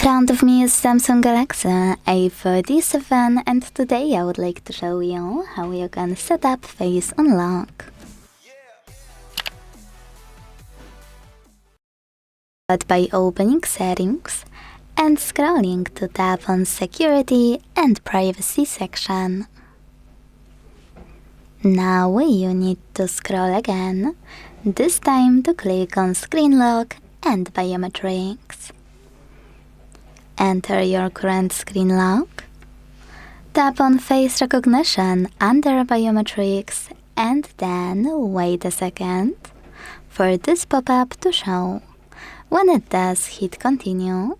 front of me is Samsung Galaxy A37 and today I would like to show you how you can set up Face Unlock. Start by opening Settings and scrolling to tap on Security and Privacy section. Now you need to scroll again, this time to click on Screen Lock and Biometrics. Enter your current screen lock, tap on Face Recognition under Biometrics and then wait a second for this pop-up to show. When it does, hit Continue,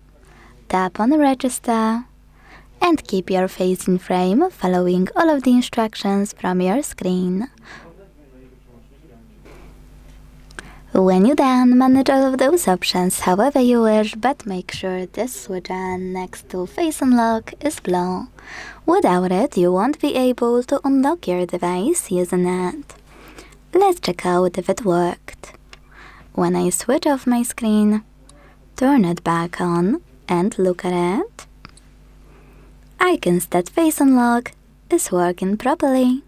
tap on Register and keep your face in frame following all of the instructions from your screen. When you're done, manage all of those options however you wish, but make sure this switch on next to Face Unlock is blue. Without it, you won't be able to unlock your device using it. Let's check out if it worked. When I switch off my screen, turn it back on and look at it, I can see that Face Unlock is working properly.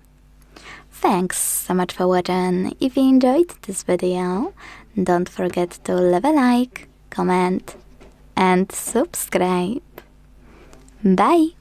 Thanks so much for watching. If you enjoyed this video, don't forget to leave a like, comment and subscribe. Bye!